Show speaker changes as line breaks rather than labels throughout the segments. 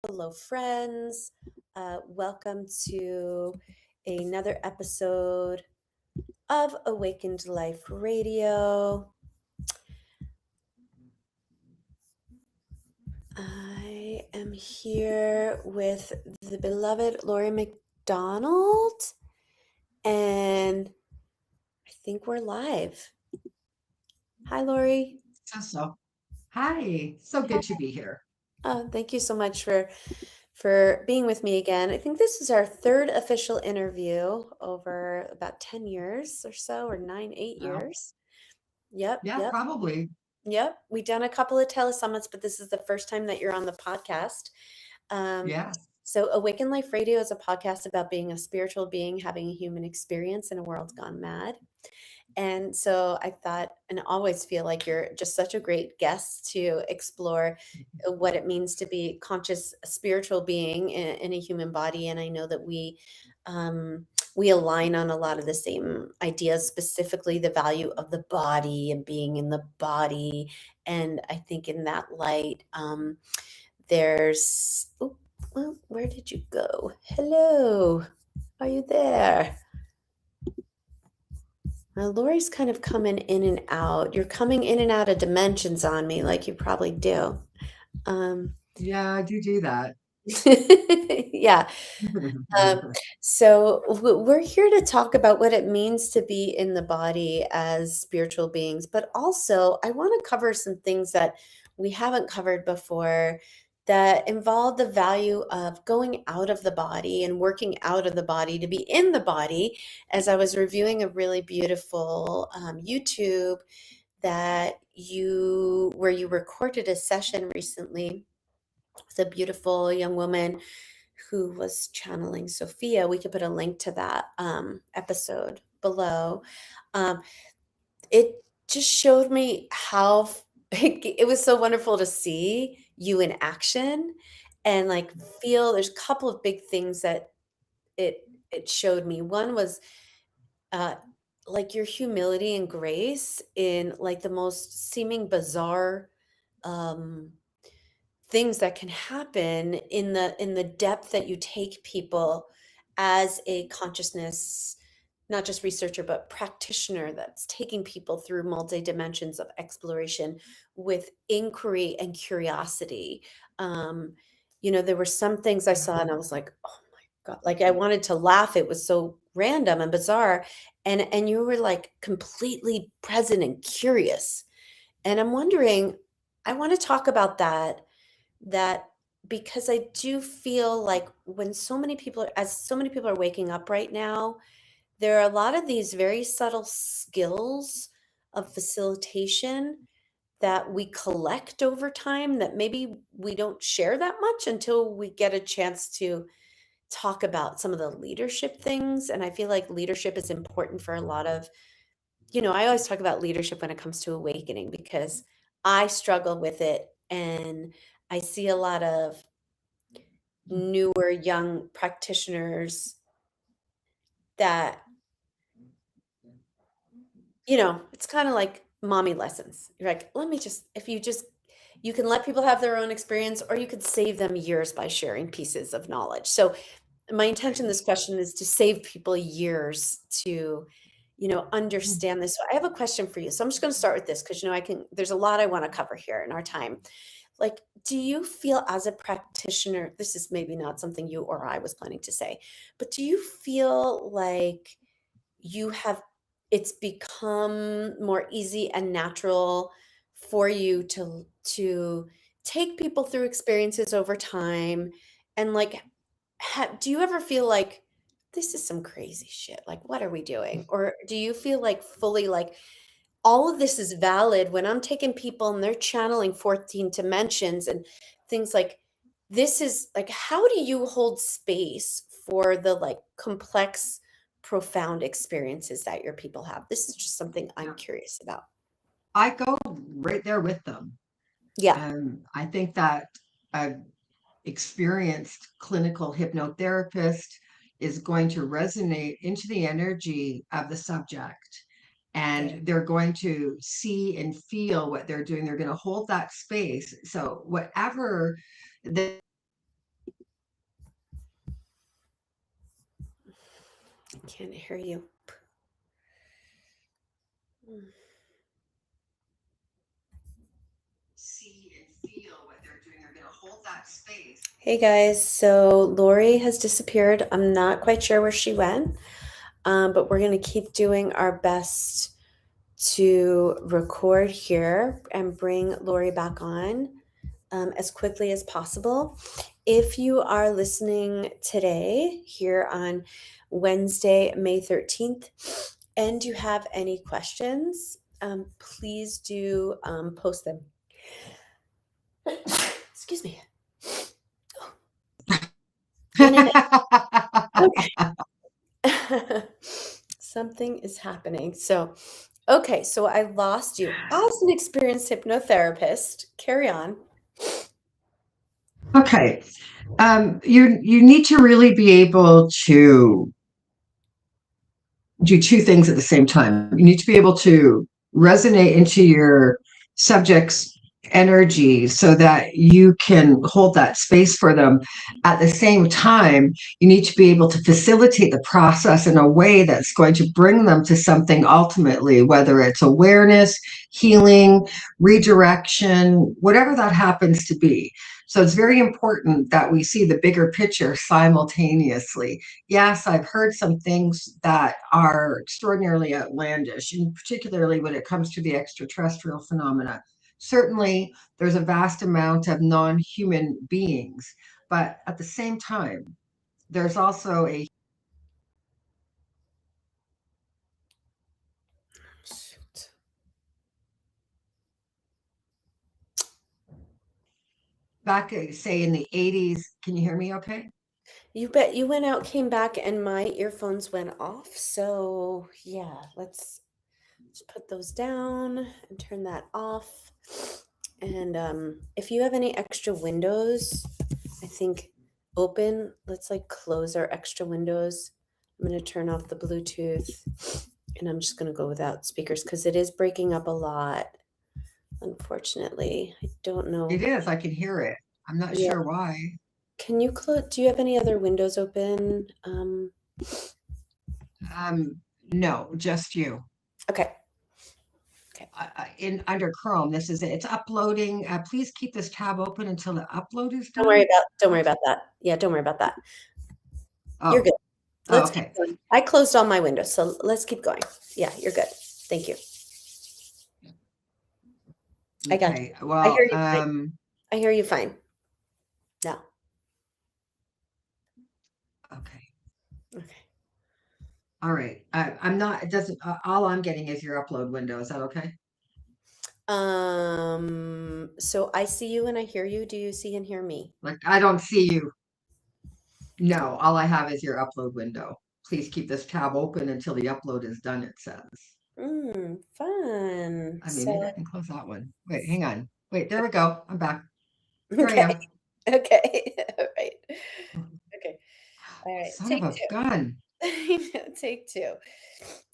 Hello, friends. Welcome to another episode of Awakened Life Radio. I am here with the beloved Laurie McDonald, and I think we're live. Hi, Laurie.
So, hi. So good to be here.
Thank you so much for being with me again. I think this is our third official interview over about 10 years or so, or 8
Well,
years. Yep,
yeah,
yep,
probably.
yep. We've done a couple of telesummits, but this is the first time that you're on the podcast. Um,
Yeah.
so, Awaken Life Radio is a podcast about being a spiritual being having a human experience in a world gone mad. And so I thought, and always feel like you're just such a great guest to explore what it means to be conscious, a spiritual being in a human body. And I know that we align on a lot of the same ideas, specifically the value of the body and being in the body. And I think in that light, there's, oh, well, where did you go? Hello, are you there? Lori's kind of coming in and out. You're coming in and out of dimensions on me, like you probably do. Um,
Yeah, I do that.
yeah. Um, so we're here to talk about what it means to be in the body as spiritual beings, but also I want to cover some things that we haven't covered before that involve the value of going out of the body and working out of the body to be in the body. As I was reviewing a really beautiful YouTube that you where you recorded a session recently with a beautiful young woman who was channeling Sophia. We could put a link to that episode below. Um, it just showed me how it was so wonderful to see you in action and like feel there's a couple of big things that it showed me. One was uh like your humility and grace in like the most seeming bizarre um things that can happen in the depth that you take people as a consciousness, not just researcher but practitioner that's taking people through multi dimensions of exploration with inquiry and curiosity. um there were some things I saw and I was like, oh my god, like I wanted to laugh, it was so random and bizarre, and you were like completely present and curious. And I'm wondering, I want to talk about that because I do feel like when so many people are waking up right now, there are a lot of these very subtle skills of facilitation that we collect over time that maybe we don't share that much until we get a chance to talk about some of the leadership things. And I feel like leadership is important for a lot of, I always talk about leadership when it comes to awakening because I struggle with it, and I see a lot of newer young practitioners that, it's kind of like mommy lessons. You're like, let me just, if you just, you can let people have their own experience or you could save them years by sharing pieces of knowledge. So my intention in this question is to save people years to, understand this. So I have a question for you. So I'm just going to start with this because, there's a lot I want to cover here in our time. Like, do you feel as a practitioner, this is maybe not something you or I was planning to say, but do you feel like you have it's become more easy and natural for you to take people through experiences over time and like do you ever feel like this is some crazy shit, like what are we doing, or do you feel like fully like all of this is valid when I'm taking people and they're channeling 14 dimensions and things like this is like, how do you hold space for the like complex, profound experiences that your people have? This is just something I'm
Yeah.
curious about.
I go right there with them.
Yeah.
I think that a experienced clinical hypnotherapist is going to resonate into the energy of the subject.
Good.
And they're going to see and feel what they're doing. They're going to hold that space. So, whatever
Can't hear you.
See and feel what they're doing. You're going to hold that space.
Hey guys, so Lori has disappeared. I'm not quite sure where she went, but we're going to keep doing our best to record here and bring Lori back on as quickly as possible. If you are listening today, here on Wednesday, May 13th, and you have any questions, please do post them. Excuse me. In okay. Something is happening. So, okay, so I lost you. As an experienced hypnotherapist, carry on.
Okay. You need to really be able to do two things at the same time. You need to be able to resonate into your subject's energy so that you can hold that space for them. At the same time, you need to be able to facilitate the process in a way that's going to bring them to something ultimately, whether it's awareness, healing, redirection, whatever that happens to be. So it's very important that we see the bigger picture simultaneously. Yes, I've heard some things that are extraordinarily outlandish, and particularly when it comes to the extraterrestrial phenomena. Certainly, there's a vast amount of non human beings, but at the same time, there's also a
Shoot.
back, say, in the 80s. Can you hear me okay?
You bet you went out, came back, and my earphones went off. So, yeah, let's put those down and turn that off. And if you have any extra windows, I think open, let's like close our extra windows. I'm going to turn off the Bluetooth and I'm just going to go without speakers because it is breaking up a lot. Unfortunately, I don't know.
It is. I can hear it. I'm not
Yeah.
sure why.
Can you close? Do you have any other windows open?
No, just you.
Okay. Okay.
In under Chrome, this is it. It's uploading. Please keep this tab open until the upload is done.
Don't worry about that. Yeah, don't worry about that. You're
Oh,
good.
oh,
Let's keep
okay.
going. I closed all my windows, so let's keep going. Yeah, you're good. Thank you. I got you.
Okay.
I hear
Well,
you fine. I hear you fine. No.
okay.
Okay.
All right. I'm not, it doesn't, all I'm getting is your upload window. Is that okay?
So I see you and I hear you. Do you see and hear me?
Like, I don't see you. No, all I have is your upload window. Please keep this tab open until the upload is done, it says.
Fun.
I mean,
So,
maybe I can close that one. Wait, hang on. Wait, there we go. I'm back. Here I
okay.
am.
Okay. All right. Okay. All right.
Son of
Take
a gun.
two. Take two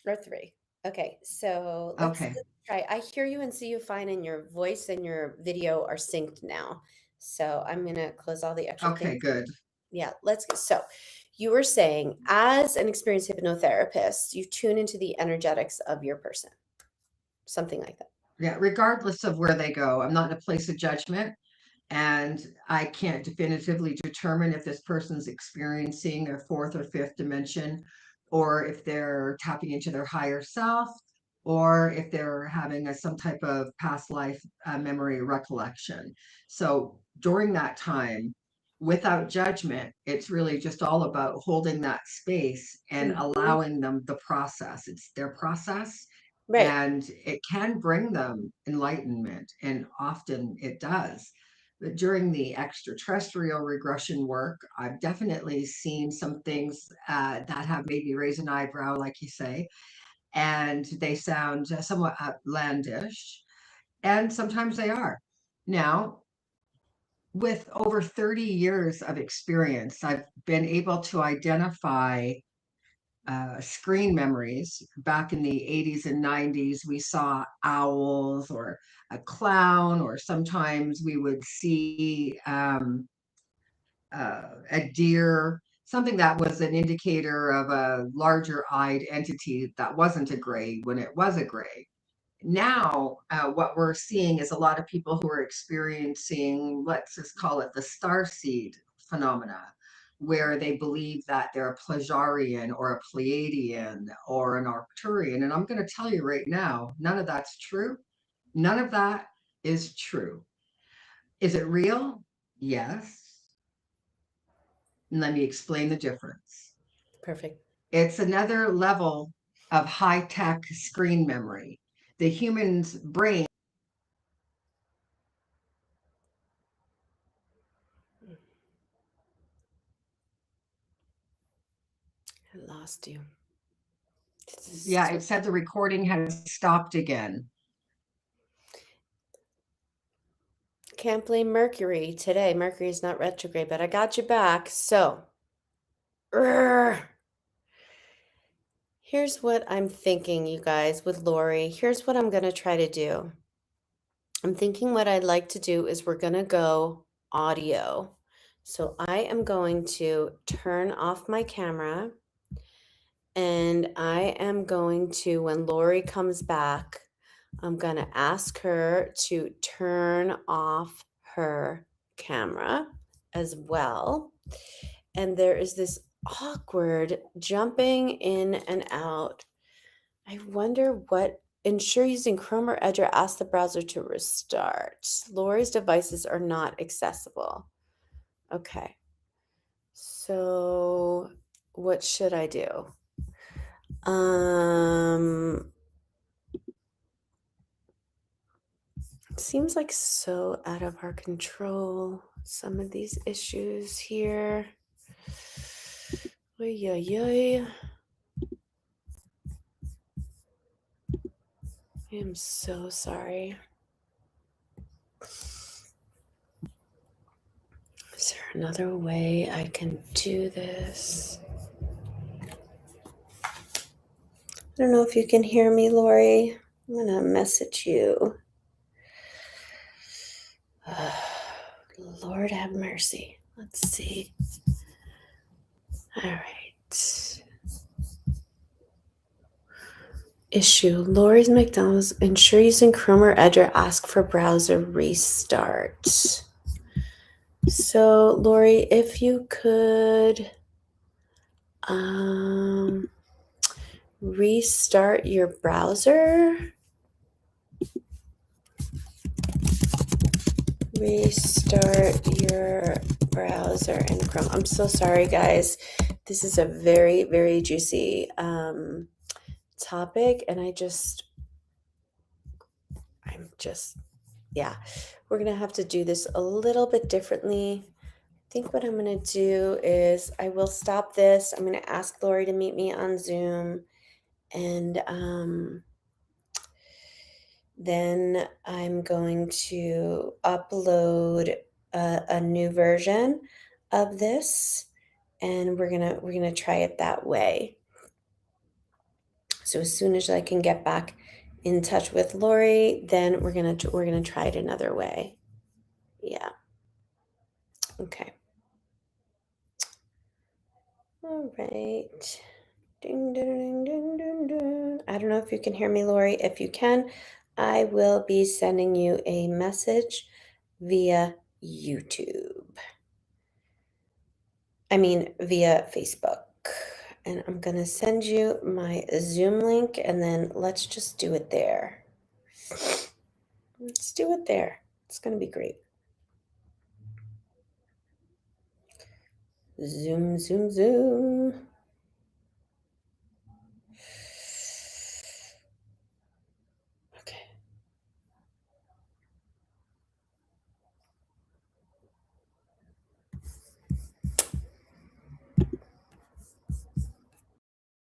or three. Okay. So
Okay.
let's try. I hear you and see you fine, and your voice and your video are synced now. So I'm gonna close all the extra things.
Okay, good.
Yeah, let's go. So you were saying, as an experienced hypnotherapist, you tune into the energetics of your person, something like that.
Yeah, regardless of where they go, I'm not in a place of judgment. And I can't definitively determine if this person's experiencing a fourth or fifth dimension, or if they're tapping into their higher self, or if they're having some type of past life memory recollection. So during that time, without judgment, it's really just all about holding that space and
Mhm.
allowing them the process. It's their process,
Right.
and it can bring them enlightenment, and often it does. But during the extraterrestrial regression work, I've definitely seen some things that have made me raise an eyebrow, like you say, and they sound somewhat outlandish, and sometimes they are. Now, with over 30 years of experience, I've been able to identify screen memories. Back in the 80s and 90s, we saw owls or a clown, or sometimes we would see a deer. something that was an indicator of a larger eyed entity that wasn't a gray when it was a gray. Now, what we're seeing is a lot of people who are experiencing, let's just call it the starseed phenomena, where they believe that they're a Plejarian or a Pleiadian or an Arcturian. And I'm going to tell you right now, none of that's true. None of that is true. Is it real? Yes. And let me explain the difference.
Perfect.
It's another level of high tech screen memory. The human's brain.
I lost you.
Yeah, it said the recording has stopped again.
Can't blame Mercury today. Mercury is not retrograde, but I got you back. So, here's what I'm thinking, you guys, with Laurie. Here's what I'm going to try to do. I'm thinking what I'd like to do is we're going to go audio. So I am going to turn off my camera and I am going to, when Laurie comes back, I'm going to ask her to turn off her camera as well. And there is this awkward jumping in and out. I wonder what. Ensure using Chrome or Edge or ask the browser to restart. Laurie's devices are not accessible. Okay. So what should I do? It seems like so out of our control. Some of these issues here. Oy, oy, oy. I am so sorry. Is there another way I can do this? I don't know if you can hear me, Laurie. I'm going to message you. Lord have mercy. Let's see. All right. Issue. Laurie's McDonald's. Ensure using Chrome or Edge or ask for browser restart. So, Laurie, if you could restart your browser. Restart your browser in Chrome. I'm so sorry, guys. This is a very, very juicy topic, and yeah, we're gonna have to do this a little bit differently. I think what I'm gonna do is I will stop this. I'm gonna ask Laurie to meet me on Zoom, and then I'm going to upload a new version of this, and we're gonna try it that way. So as soon as I can get back in touch with Laurie, then we're gonna try it another way. Yeah. Okay. All right. Ding, ding, ding, ding, ding, ding. I don't know if you can hear me, Laurie. If you can, I will be sending you a message via YouTube. I mean, via Facebook. And I'm going to send you my Zoom link, and then let's just do it there. Let's do it there. It's going to be great. Zoom, zoom, zoom.